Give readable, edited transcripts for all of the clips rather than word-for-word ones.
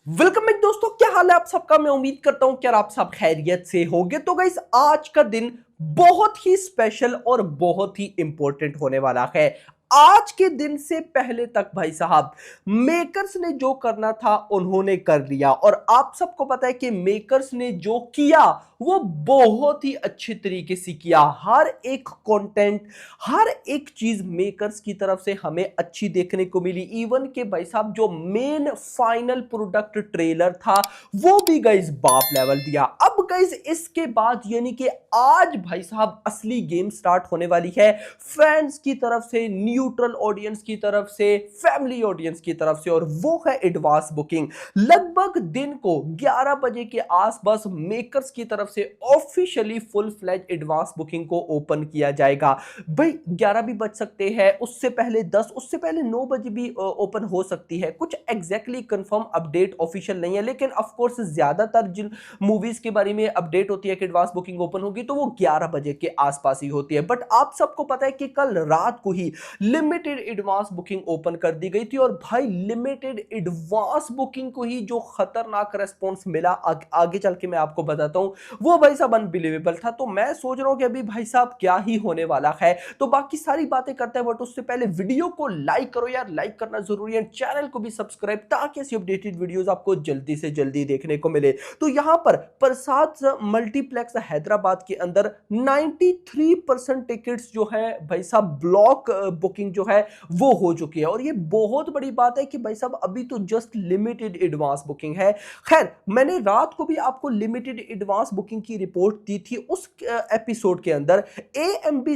Welcome back दोस्तों, क्या हाल है आप सबका। मैं उम्मीद करता हूं कि आप सब खैरियत से होंगे। तो गाइस, आज का दिन बहुत ही स्पेशल और बहुत ही इंपॉर्टेंट होने वाला है। आज के दिन से पहले तक भाई साहब मेकर्स ने जो करना था उन्होंने कर लिया, और आप सबको पता है कि मेकर्स ने जो किया वो बहुत ही अच्छे तरीके से किया। हर एक कंटेंट, हर एक चीज मेकर्स की तरफ से हमें अच्छी देखने को मिली। इवन के भाई साहब जो मेन फाइनल प्रोडक्ट ट्रेलर था वो भी गाइस बाप लेवल दिया। अब गाइस इसके बाद यानी कि आज भाई साहब असली गेम स्टार्ट होने वाली है, फैंस की तरफ से, न्यूट्रल ऑडियंस की तरफ से, फैमिली ऑडियंस की तरफ से, और वो है एडवांस बुकिंग। लगभग दिन को 11 बजे के आसपास मेकर्स की तरफ से officially full fledge advance booking को ओपन किया जाएगा। भाई 11 भी बज सकते हैं, उससे पहले 10, उससे पहले 9 बजे भी ओपन हो सकती है। कुछ एग्जैक्टली कंफर्म अपडेट ऑफिशियल नहीं है, लेकिन ऑफ कोर्स ज्यादातर जिन मूवीज के बारे में अपडेट होती है कि एडवांस बुकिंग ओपन होगी तो वो 11 बजे के आसपास ही होती है। बट आप सबको पता है कि कल रात को ही लिमिटेड एडवांस बुकिंग ओपन कर दी गई थी, और भाई लिमिटेड एडवांस बुकिंग को ही जो खतरनाक रेस्पॉन्स मिला आगे चल के मैं आपको बताता हूं, वो भाई साहब अनबिलीवेबल था। तो मैं सोच रहा हूं कि अभी भाई साहब क्या ही होने वाला है। तो बाकी सारी बातें करते हैं, बट उससे पहले वीडियो को लाइक करो यार, लाइक करना जरूरी है। चैनल को भी सब्सक्राइब, ताकि ऐसी अपडेटेड वीडियोस आपको जल्दी से जल्दी देखने को मिले। तो यहां पर प्रसाद मल्टीप्लेक्स हैदराबाद के अंदर 93% टिकट्स जो है भाई साहब ब्लॉक बुकिंग जो है वो हो चुकी है। और ये बहुत बड़ी बात है कि भाई साहब अभी तो जस्ट लिमिटेड एडवांस बुकिंग है। खैर, मैंने रात को भी आपको लिमिटेड एडवांस बुकिंग की रिपोर्ट दी थी। उस एपिसोड के अंदर एएमबी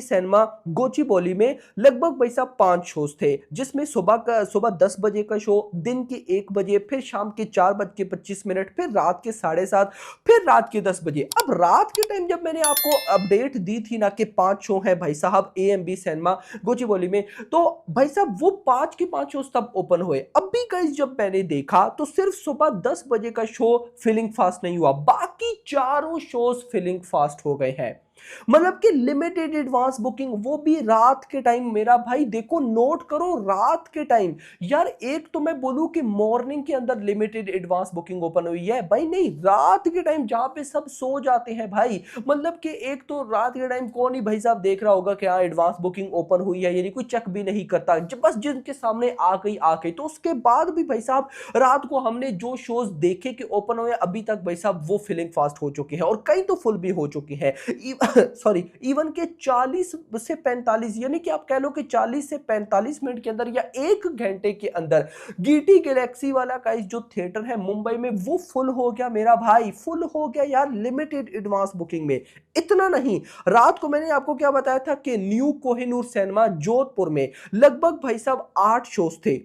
सिनेमा गोचिबौली में लगभग भाई साहब 5 शोज थे, जिसमें सुबह 10 बजे का शो, दिन के 1 बजे, फिर शाम के 4:25, फिर रात के 7:30, फिर रात के 10 बजे। अब रात के टाइम जब मैंने आपको अपडेट दी थी ना कि 5 शो है भाई साहब एएमबी सिनेमा गोचिबौली में, तो भाई साहब वो 5 के 5 शोज तब ओपन हुए। अब भी गाइस जब मैंने देखा तो सिर्फ सुबह 10 बजे का शो फिलिंग फास्ट नहीं हुआ, बाकी चारों शोज फिलिंग फास्ट हो गए हैं। मतलब कि लिमिटेड एडवांस बुकिंग, वो भी रात के टाइम। मेरा भाई देखो, नोट करो, रात के टाइम। यार एक तो मैं बोलूं कि मॉर्निंग के अंदर लिमिटेड एडवांस बुकिंग ओपन हुई है, भाई नहीं, रात के टाइम जहां पे सब सो जाते हैं भाई। मतलब कि एक तो रात के टाइम कौन ही भाई साहब देख रहा होगा कि हाँ एडवांस बुकिंग ओपन हुई है, यानी कोई चेक भी नहीं करता, बस जिनके सामने आ गई। तो उसके बाद भी भाई साहब रात को हमने जो शोज देखे कि ओपन हुए, अभी तक भाई साहब वो फिलिंग फास्ट हो चुके हैं, और कई तो फुल भी हो चुकी है। सॉरी, इवन के 40 से 45, यानी कि आप कह लो कि 40 से 45 मिनट के अंदर या 1 घंटे के अंदर GT गैलेक्सी वाला का जो थिएटर है मुंबई में, वो फुल हो गया मेरा भाई, फुल हो गया यार लिमिटेड एडवांस बुकिंग में। इतना नहीं, रात को मैंने आपको क्या बताया था कि न्यू कोहिनूर सिनेमा जोधपुर में लगभग भाई साहब 8 शोज थे।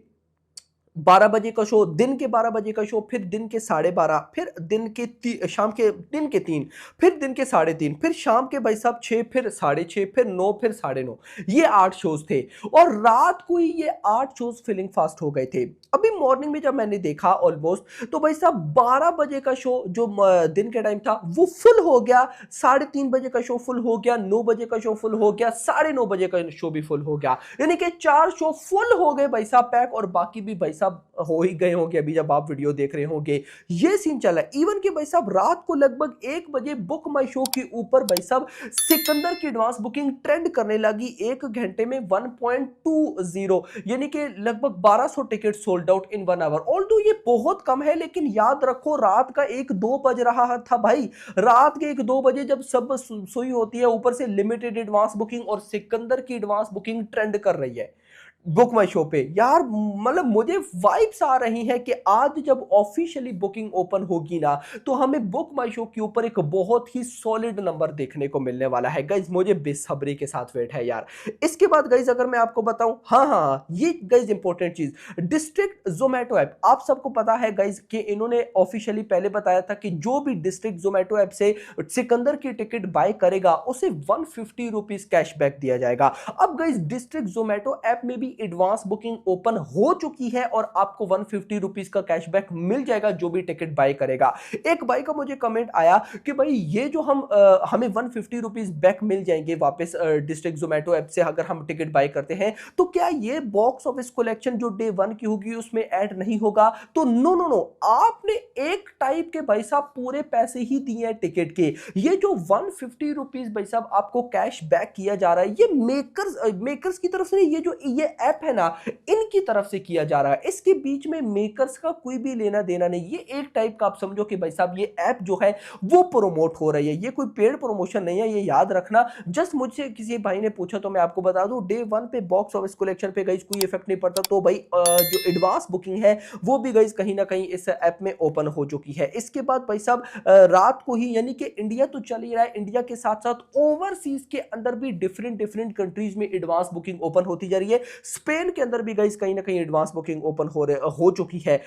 12 बजे का शो, दिन के 12 बजे का शो, फिर दिन के 12:30, फिर शाम के दिन के 3, फिर दिन के 3:30, फिर शाम के भाई साहब 6, फिर 6:30, फिर 9, फिर 9:30। ये 8 शोज थे, और रात को ही ये 8 शोज फिलिंग फास्ट हो गए थे। अभी मॉर्निंग में जब मैंने देखा ऑलमोस्ट, तो भाई साहब 12 बजे का शो जो दिन के टाइम था वो फुल हो गया, 3:30 बजे का शो फुल हो गया, 9 बजे का शो फुल हो गया, 9:30 बजे का शो भी फुल हो गया, यानी कि 4 शो फुल हो गए भाई साहब पैक, और बाकी भी भाई साहब हो ही गए होंगे अभी जब आप वीडियो देख रहे होंगे। ये सीन चला। इवन के भाई साहब रात को लगभग 1 बजे बुक माई शो के ऊपर भाई साहब सिकंदर की एडवांस बुकिंग ट्रेंड करने लगी। 1 घंटे में 1.20, यानी कि लगभग 1200 ticket sold out in 1 hour. Although ये बहुत कम है, लेकिन याद रखो रात का 1-2 बज रहा था भाई। रात के 1-2 बजे जब सब सोई होती है, ऊपर से लिमिटेड एडवांस बुकिंग और सिकंदर की एडवांस बुकिंग ट्रेंड कर रही है बुक माई शो पे, यार मतलब मुझे वाइब्स आ रही हैं कि आज जब ऑफिशियली बुकिंग ओपन होगी ना, तो हमें बुक माई शो के ऊपर एक बहुत ही सॉलिड नंबर देखने को मिलने वाला है गाइज। मुझे बेसब्री के साथ वेट है यार। इसके बाद गाइज अगर मैं आपको बताऊं, हाँ ये गाइज इंपॉर्टेंट चीज, डिस्ट्रिक्ट जोमेटो ऐप, आप सबको पता है गाइज कि इन्होंने ऑफिशियली पहले बताया था कि जो भी डिस्ट्रिक्ट जोमेटो ऐप से सिकंदर की टिकट बाय करेगा उसे 150 रुपीज कैशबैक दिया जाएगा। अब गाइज डिस्ट्रिक्ट जोमेटो ऐप में भी ऑलरेडी एडवांस बुकिंग ओपन हो चुकी है और आपको 150 रुपीज का कैशबैक मिल जाएगा जो भी टिकट बाय करेगा। एक भाई का मुझे कमेंट आया कि भाई ये जो हमें 150 रुपीज बैक मिल जाएंगे वापस डिस्ट्रिक्ट जोमेटो ऐप से अगर हम टिकट बाय करते हैं, तो क्या ये बॉक्स ऑफिस कलेक्शन जो डे 1 की होगी उसमें ऐड नहीं होगा? तो नो नो नो, आपने एक टाइप के भाई साहब पूरे पैसे ही दिए हैं टिकट के। ये जो 150 रुपीज भाई साहब आपको कैश बैक किया जा रहा है, ये मेकर्स की तरफ से नहीं, ये जो ये ऐप है ना, इनकी तरफ से किया जा रहा है। इसके बीच में मेकर्स का कोई भी लेना देना नहीं। ये एक टाइप का आप समझो कि भाई साहब ये ऐप जो है वो प्रोमोट हो रही है, ये कोई पेड प्रमोशन नहीं है, ये याद रखना। जस्ट मुझसे किसी भाई ने पूछा तो मैं आपको बता दूं, डे 1 पे बॉक्स ऑफिस कलेक्शन पे गाइस कोई इफेक्ट नहीं पड़ता। तो भाई जो एडवांस बुकिंग है वो भी गाइस कहीं ना कहीं इस ऐप में ओपन हो चुकी है। इसके बाद भाई साहब रात को ही, यानी कि इंडिया तो चल ही रहा है, इंडिया के साथ साथ ओवरसीज के अंदर भी डिफरेंट डिफरेंट कंट्रीज में एडवांस बुकिंग ओपन होती जा रही है। स्पेन के अंदर भी गाइस कहीं ना कहीं एडवांस बुकिंग ओपन हो चुकी है।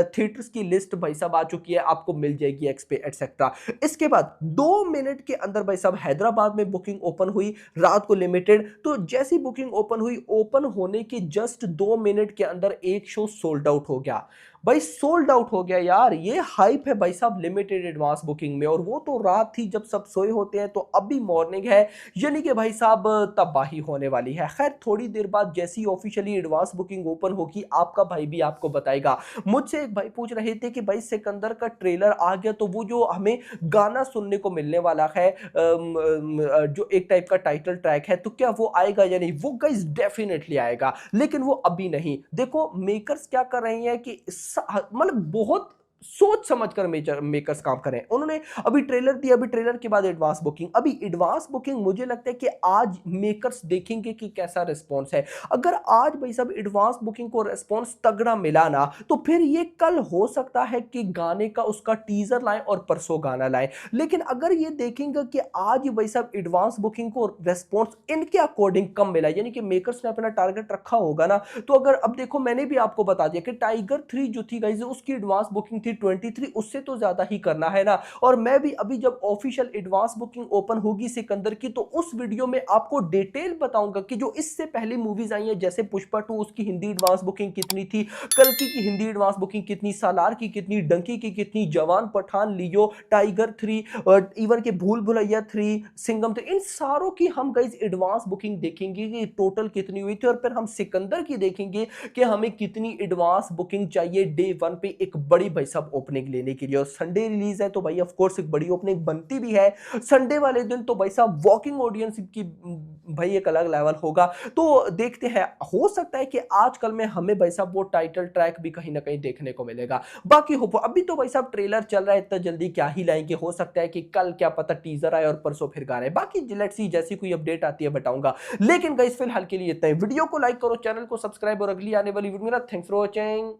थिएटर्स की लिस्ट भाई साहब आ चुकी है, आपको मिल जाएगी एक्सपे एटसेट्रा। इसके बाद 2 मिनट के अंदर भाई साहब हैदराबाद में बुकिंग ओपन हुई रात को लिमिटेड। तो जैसी बुकिंग ओपन हुई, ओपन होने के जस्ट 2 मिनट के अंदर एक शो सोल्ड आउट हो गया। भाई सोल्ड आउट हो गया यार, ये हाइप है भाई साहब लिमिटेड एडवांस बुकिंग में, और वो तो रात थी जब सब सोए होते हैं, तो अभी मॉर्निंग है, यानी कि भाई साहब तबाही होने वाली है। खैर थोड़ी देर बाद जैसी ऑफिशियली एडवांस बुकिंग ओपन होगी, आपका भाई भी आपको बताएगा। मुझसे एक भाई पूछ रहे थे कि भाई सिकंदर का ट्रेलर आ गया, तो वो जो हमें गाना सुनने को मिलने वाला है, जो एक टाइप का टाइटल ट्रैक है, तो क्या वो आएगा या नहीं? वो गाइस डेफिनेटली आएगा, लेकिन वो अभी नहीं। देखो मेकर्स क्या कर रहे हैं कि मतलब बहुत सोच समझकर मेकर्स काम कर रहे हैं। उन्होंने अभी ट्रेलर दिया, अभी ट्रेलर के बाद एडवांस बुकिंग, अभी एडवांस बुकिंग मुझे लगता है कि आज मेकर्स देखेंगे कि कैसा रिस्पॉन्स है। अगर आज भाई साहब एडवांस बुकिंग को रिस्पॉन्स तगड़ा मिला ना, तो फिर ये कल हो सकता है कि गाने का उसका टीजर लाएं और परसों गाना लाएं। लेकिन अगर ये देखेंगे कि आज भाई साहब एडवांस बुकिंग को रिस्पॉन्स इनके अकॉर्डिंग कम मिला, यानी कि मेकर्स ने अपना टारगेट रखा होगा ना, तो अगर अब देखो मैंने भी आपको बता दिया कि टाइगर 3 जो थी गाइस, उसकी एडवांस बुकिंग थी 23, उससे तो ज्यादा ही करना है ना। और मैं भी अभी जब ऑफिशियल एडवांस बुकिंग ओपन होगी सिकंदर की, तो उस वीडियो में आपको डिटेल बताऊंगा कि जो इससे पहले मूवीज आई हैं, जैसे पुष्पा 2, उसकी हिंदी एडवांस बुकिंग कितनी थी, कल्कि की हिंदी एडवांस बुकिंग कितनी, सालार की कितनी, डंकी की कितनी, जवान, पठान, लियो, टाइगर 3 और इवन के भूल भुलैया 3, सिंघम 3, इन सारों की हम गाइस एडवांस बुकिंग देखेंगे कि टोटल कितनी हुई थी, और फिर हम सिकंदर की देखेंगे कि हमें कितनी एडवांस बुकिंग चाहिए डे 1 पे एक बड़ी भाई साहब ओपनिंग लेने के लिए। और संडे रिलीज है तो भाई ऑफ कोर्स एक बड़ी ओपनिंग बनती भी है। संडे वाले दिन तो भाई साहब वॉकिंग ऑडियंस की भाई एक अलग लेवल होगा। तो देखते हैं, हो सकता है कि आजकल में हमें भाई साहब वो टाइटल ट्रैक भी कहीं ना कहीं देखने को मिलेगा। बाकी हो अभी तो भाई साहब ट्रेलर चल रहा है, इतना जल्दी क्या ही लाएंगे, हो सकता है कि कल क्या पता टीजर आए और परसों फिर गाने। बाकी लेट्स सी, जैसी कोई अपडेट आती है बताऊंगा। लेकिन गाइस फिलहाल के लिए इतना ही। वीडियो को लाइक करो, चैनल को सब्सक्राइब, और अगली आने वाली वीडियो में थैंक्स फॉर वॉचिंग।